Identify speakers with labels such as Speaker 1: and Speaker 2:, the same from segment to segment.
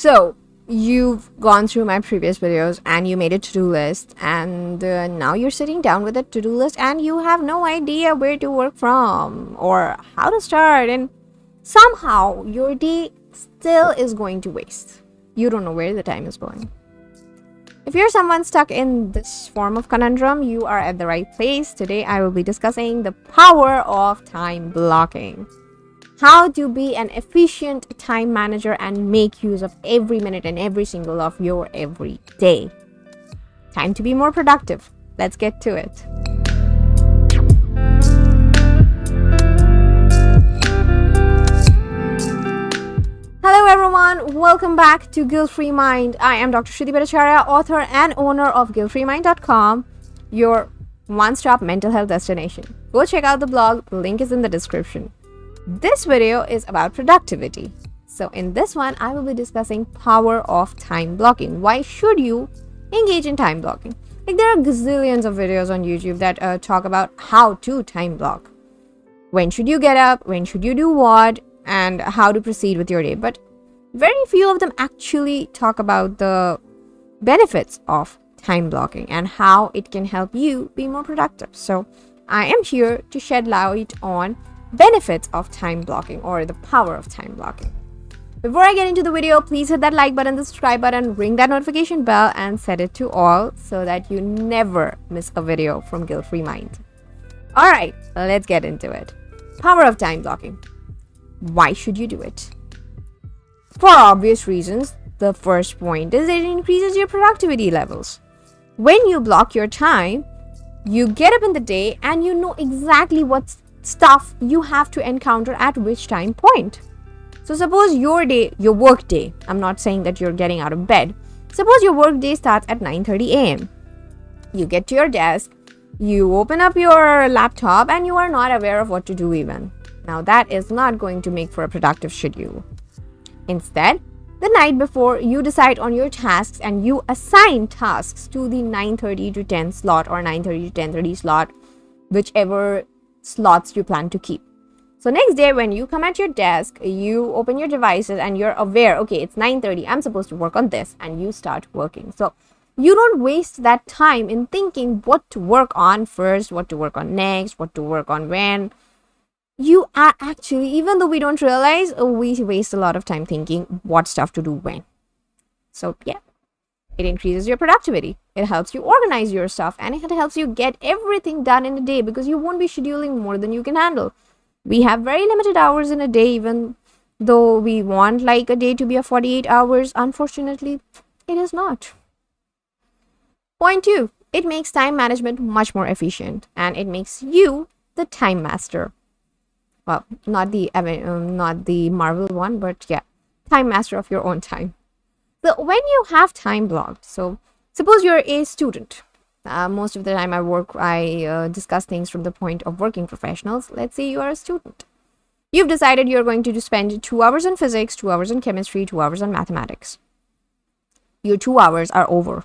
Speaker 1: So, you've gone through my previous videos and you made a to-do list, and now you're sitting down with a to-do list and you have no idea where to work from or how to start, and somehow your day still is going to waste. You don't know where the time is going. If you're someone stuck in this form of conundrum, you are at the right place. Today, I will be discussing the power of time blocking. How to be an efficient time manager and make use of every minute and every single of your every day. Time to be more productive. Let's get to it. Hello everyone, welcome back to Guilt-Free Mind. I am Dr. Shruti Bhattacharya, author and owner of guiltfreemind.com, your one-stop mental health destination. Go check out the blog, the link is in the description. This video is about productivity. So in this one, I will be discussing power of time blocking. Why should you engage in time blocking? Like, there are gazillions of videos on YouTube that talk about how to time block. When should you get up? When should you do what? And how to proceed with your day. But very few of them actually talk about the benefits of time blocking and how it can help you be more productive. So I am here to shed light on benefits of time blocking, or the power of time blocking. Before I get into the video, please hit that like button, the subscribe button, ring that notification bell, and set it to all so that you never miss a video from Guilt-Free Mind. Alright, let's get into it. Power of time blocking. Why should you do it? For obvious reasons. The first point is it increases your productivity levels. When you block your time, you get up in the day and you know exactly what stuff you have to encounter at which time point. So suppose your work day, I'm not saying that you're getting out of bed. Suppose your work day starts at 9:30 a.m. You get to your desk, you open up your laptop, and you are not aware of what to do even. Now that is not going to make for a productive schedule. Instead, the night before, you decide on your tasks and you assign tasks to the 9:30 to 10 slot or 9:30 to 10:30 slot, whichever slots you plan to keep. So next day when you come at your desk, you open your devices and you're aware, okay, it's 9:30, I'm supposed to work on this, and you start working. So you don't waste that time in thinking what to work on first, what to work on next, what to work on when. You are actually, even though we don't realize, we waste a lot of time thinking what stuff to do when. So yeah, it increases your productivity. It helps you organize your stuff, and it helps you get everything done in a day because you won't be scheduling more than you can handle. We have very limited hours in a day, even though we want like a day to be a 48 hours. Unfortunately, it is not. Point 2, it makes time management much more efficient, and it makes you the time master. Well, not the Marvel one, but yeah, time master of your own time. So when you have time blocked, so suppose you're a student. Most of the time I discuss things from the point of working professionals. Let's say you are a student. You've decided you're going to spend 2 hours on physics, 2 hours on chemistry, 2 hours on mathematics. Your 2 hours are over.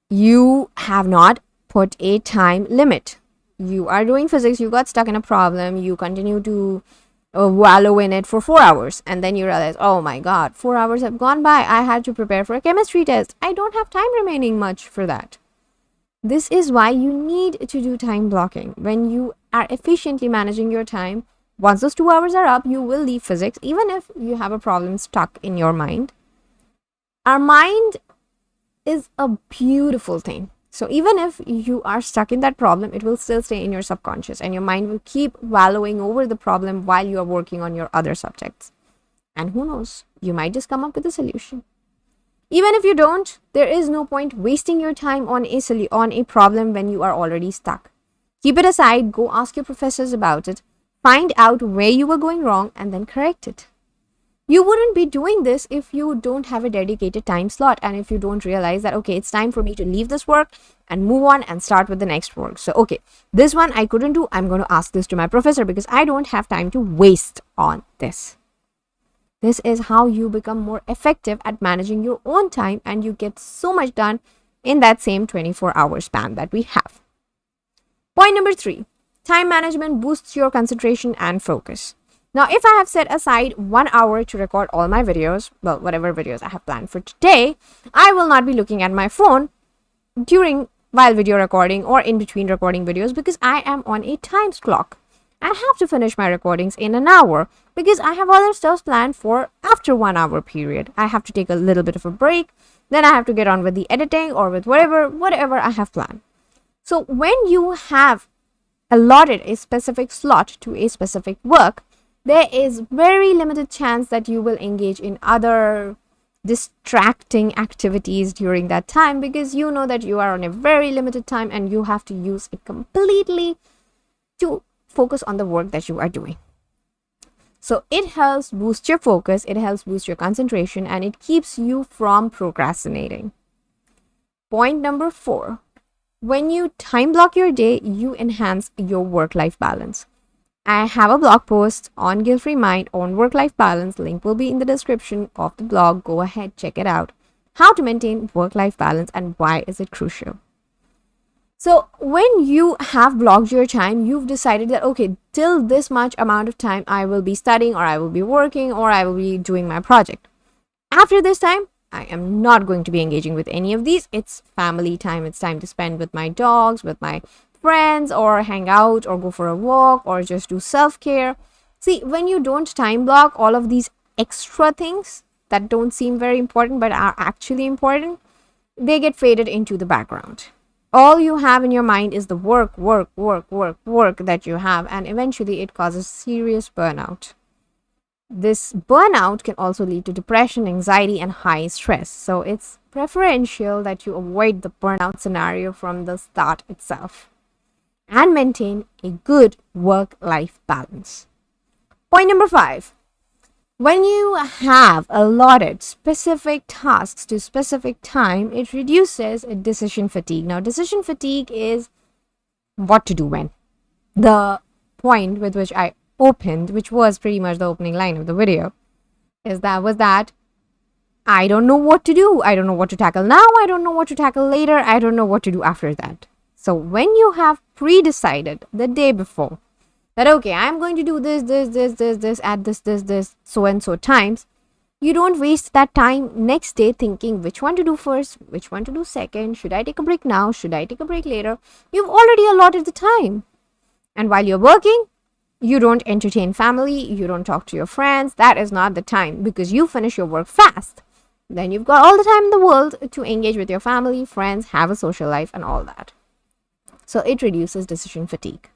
Speaker 1: You have not put a time limit. You are doing physics, you got stuck in a problem, you continue to wallow in it for 4 hours, and then you realize, oh my god, 4 hours have gone by, I had to prepare for a chemistry test, I don't have time remaining much for that. This is why you need to do time blocking. When you are efficiently managing your time, once those 2 hours are up, you will leave physics, even if you have a problem stuck in your mind. Our mind is a beautiful thing. So even if you are stuck in that problem, it will still stay in your subconscious, and your mind will keep wallowing over the problem while you are working on your other subjects. And who knows, you might just come up with a solution. Even if you don't, there is no point wasting your time on a problem when you are already stuck. Keep it aside, go ask your professors about it, find out where you were going wrong, and then correct it. You wouldn't be doing this if you don't have a dedicated time slot, and if you don't realize that, okay, it's time for me to leave this work and move on and start with the next work. So, okay, this one I couldn't do. I'm going to ask this to my professor because I don't have time to waste on this. This is how you become more effective at managing your own time, and you get so much done in that same 24-hour span that we have. Point number 3, time management boosts your concentration and focus. Now, if I have set aside 1 hour to record all my videos, well, whatever videos I have planned for today, I will not be looking at my phone while video recording or in between recording videos, because I am on a time clock. I have to finish my recordings in an hour because I have other stuff planned for after 1 hour period. I have to take a little bit of a break. Then I have to get on with the editing or with whatever I have planned. So when you have allotted a specific slot to a specific work, there is very limited chance that you will engage in other distracting activities during that time, because you know that you are on a very limited time and you have to use it completely to focus on the work that you are doing. So it helps boost your focus, it helps boost your concentration, and it keeps you from procrastinating. Point number 4. When you time block your day, you enhance your work-life balance. I have a blog post on Guilt-Free Mind on work-life balance. Link will be in the description of the blog. Go ahead, check it out. How to maintain work-life balance and why is it crucial? So when you have blocked your time, you've decided that, okay, till this much amount of time, I will be studying or I will be working or I will be doing my project. After this time, I am not going to be engaging with any of these. It's family time. It's time to spend with my dogs, with my friends, or hang out or go for a walk or just do self-care. See, when you don't time block all of these extra things that don't seem very important but are actually important, they get faded into the background. All you have in your mind is the work that you have, and eventually it causes serious burnout. This burnout can also lead to depression, anxiety, and high stress. So it's preferential that you avoid the burnout scenario from the start itself and maintain a good work-life balance. Point number 5. When you have allotted specific tasks to specific time, it reduces decision fatigue. Now, decision fatigue is what to do when. The point with which I opened, which was pretty much the opening line of the video, was that I don't know what to do. I don't know what to tackle now. I don't know what to tackle later. I don't know what to do after that. So when you have pre-decided the day before that, okay, I'm going to do this at this so and so times, you don't waste that time next day thinking which one to do first, which one to do second, should I take a break now, should I take a break later. You've already allotted the time. And while you're working, you don't entertain family, you don't talk to your friends. That is not the time, because you finish your work fast. Then you've got all the time in the world to engage with your family, friends, have a social life and all that. So it reduces decision fatigue.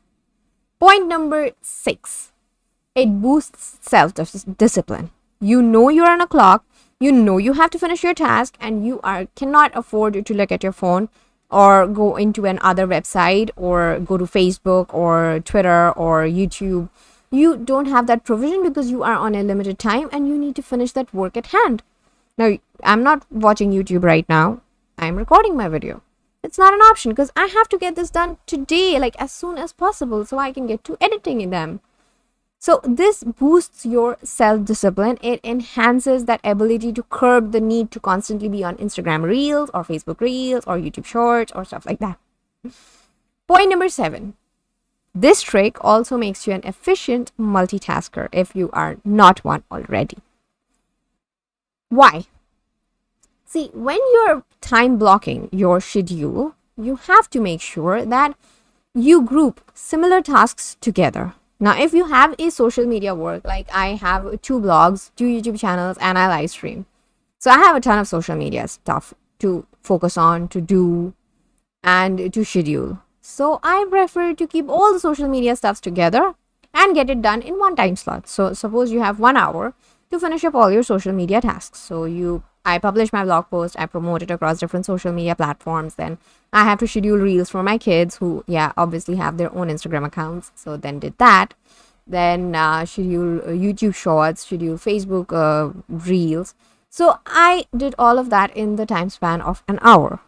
Speaker 1: Point number 6. It boosts self-discipline. You know you're on a clock, you know you have to finish your task, and you cannot afford to look at your phone or go into another website or go to Facebook or Twitter or YouTube. You don't have that provision because you are on a limited time and you need to finish that work at hand. Now, I'm not watching YouTube right now. I'm recording my video. It's not an option because I have to get this done today, like as soon as possible, so I can get to editing in them. So this boosts your self-discipline. It enhances that ability to curb the need to constantly be on Instagram Reels or Facebook Reels or YouTube Shorts or stuff like that. Point number 7. This trick also makes you an efficient multitasker if you are not one already. Why? See, when you're time blocking your schedule, you have to make sure that you group similar tasks together. Now, if you have a social media work, like I have 2 blogs, 2 YouTube channels, and I live stream. So I have a ton of social media stuff to focus on, to do, and to schedule. So I prefer to keep all the social media stuffs together and get it done in one time slot. So suppose you have 1 hour to finish up all your social media tasks. So I publish my blog post, I promote it across different social media platforms. Then I have to schedule reels for my kids who, obviously have their own Instagram accounts. So then did that. Then schedule YouTube shorts, schedule Facebook reels. So I did all of that in the time span of an hour.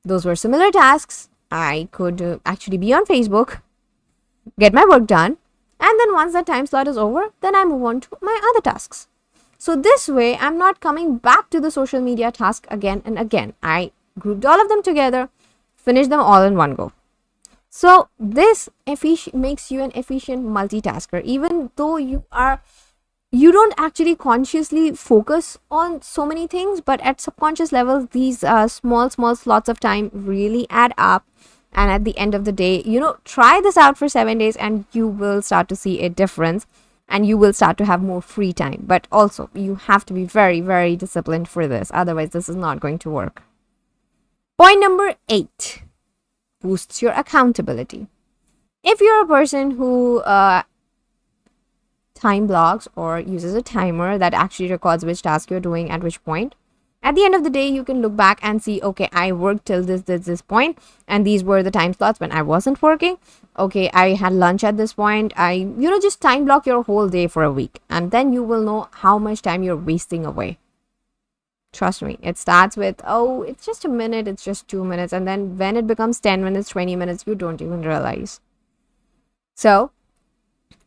Speaker 1: Those were similar tasks. I could actually be on Facebook, get my work done. And then once that time slot is over, then I move on to my other tasks. So this way, I'm not coming back to the social media task again and again. I grouped all of them together, finished them all in one go. So this makes you an efficient multitasker, even though you don't actually consciously focus on so many things, but at subconscious levels, these small slots of time really add up. And at the end of the day, try this out for 7 days and you will start to see a difference, and you will start to have more free time. But also, you have to be very, very disciplined for this. Otherwise, this is not going to work. Point number 8, boosts your accountability. If you're a person who time blocks or uses a timer that actually records which task you're doing at which point, at the end of the day, you can look back and see, okay, I worked till this point, and these were the time slots when I wasn't working. Okay, I had lunch at this point. Just time block your whole day for a week, and then you will know how much time you're wasting away. Trust me, it starts with, oh, it's just a minute, it's just 2 minutes, and then when it becomes 10 minutes, 20 minutes, you don't even realize. So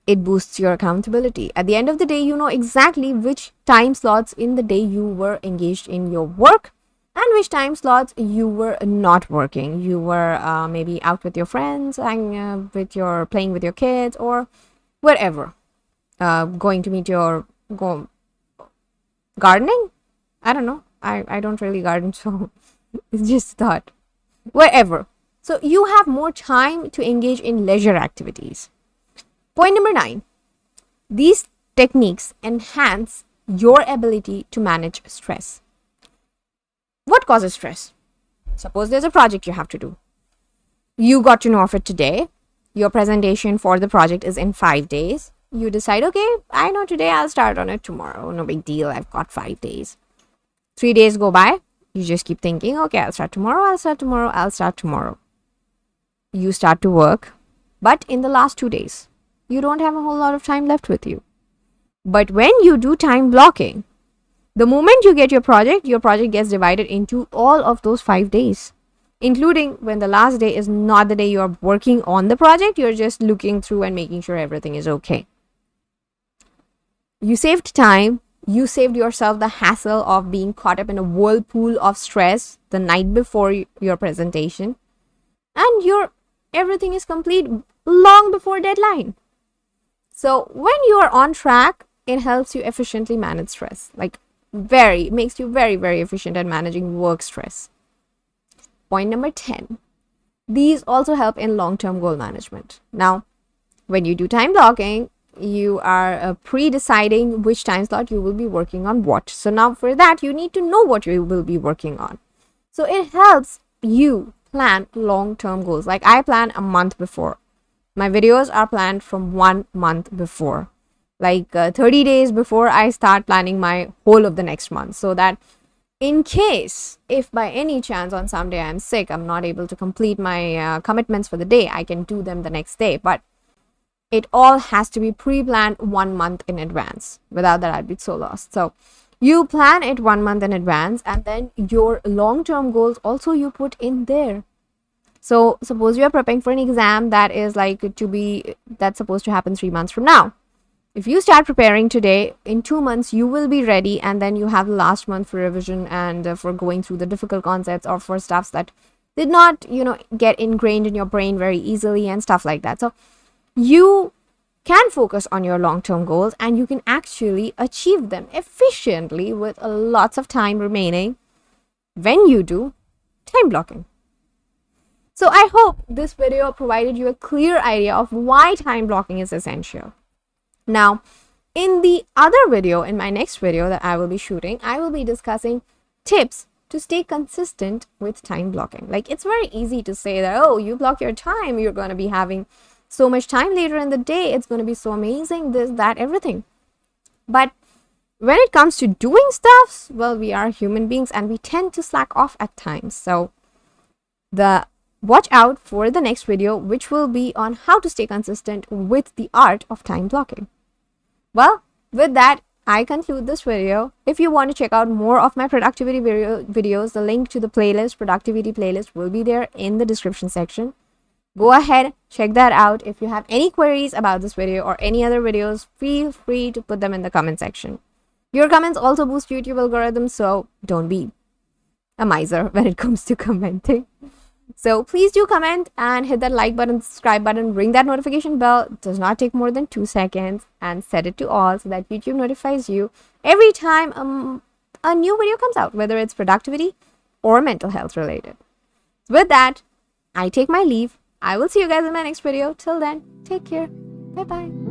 Speaker 1: it boosts your accountability. At the end of the day, you know exactly which time slots in the day you were engaged in your work and which time slots you were not working. You were maybe out with your friends, playing with your kids, or wherever. Going to meet gardening? I don't know. I don't really garden, so it's just a thought. Wherever. So you have more time to engage in leisure activities. Point number 9, these techniques enhance your ability to manage stress. What causes stress? Suppose there's a project you have to do. You got to know of it today. Your presentation for the project is in 5 days. You decide, okay, I know today, I'll start on it tomorrow. No big deal, I've got 5 days. 3 days go by. You just keep thinking, okay, I'll start tomorrow. You start to work, but in the last 2 days, you don't have a whole lot of time left with you. But when you do time blocking, the moment you get your project gets divided into all of those 5 days, including when the last day is not the day you're working on the project, you're just looking through and making sure everything is okay. You saved time, you saved yourself the hassle of being caught up in a whirlpool of stress the night before your presentation, and everything is complete long before deadline. So when you are on track, it helps you efficiently manage stress. It makes you very, very efficient at managing work stress. Point number 10. These also help in long-term goal management. Now, when you do time blocking, you are pre-deciding which time slot you will be working on what. So now for that, you need to know what you will be working on. So it helps you plan long-term goals. Like I plan a month before. My videos are planned from 1 month before, 30 days before I start planning my whole of the next month, so that in case, if by any chance on some day I'm sick, I'm not able to complete my commitments for the day, I can do them the next day. But it all has to be pre-planned 1 month in advance. Without that, I'd be so lost. So you plan it 1 month in advance, and then your long-term goals also you put in there. So suppose you are prepping for an exam that is that's supposed to happen 3 months from now. If you start preparing today, in 2 months you will be ready, and then you have the last month for revision and for going through the difficult concepts or for stuffs that did not, get ingrained in your brain very easily and stuff like that. So you can focus on your long-term goals and you can actually achieve them efficiently with lots of time remaining when you do time blocking. So I hope this video provided you a clear idea of why time blocking is essential. Now, in the other video, in my next video that I will be shooting, I will be discussing tips to stay consistent with time blocking. It's very easy to say that, oh, you block your time, you're going to be having so much time later in the day, it's going to be so amazing, this, that, everything. But when it comes to doing stuff, well, we are human beings and we tend to slack off at times. So watch out for the next video, which will be on how to stay consistent with the art of time blocking. Well, with that, I conclude this video. If you want to check out more of my productivity videos, the link to the productivity playlist will be there in the description section. Go ahead, check that out. If you have any queries about this video or any other videos, feel free to put them in the comment section. Your comments also boost YouTube algorithms, so don't be a miser when it comes to commenting. So please do comment and hit that like button, subscribe button, ring that notification bell. It does not take more than 2 seconds, and set it to all so that YouTube notifies you every time a new video comes out, whether it's productivity or mental health related. With that, I take my leave. I will see you guys in my next video. Till then, take care. Bye bye.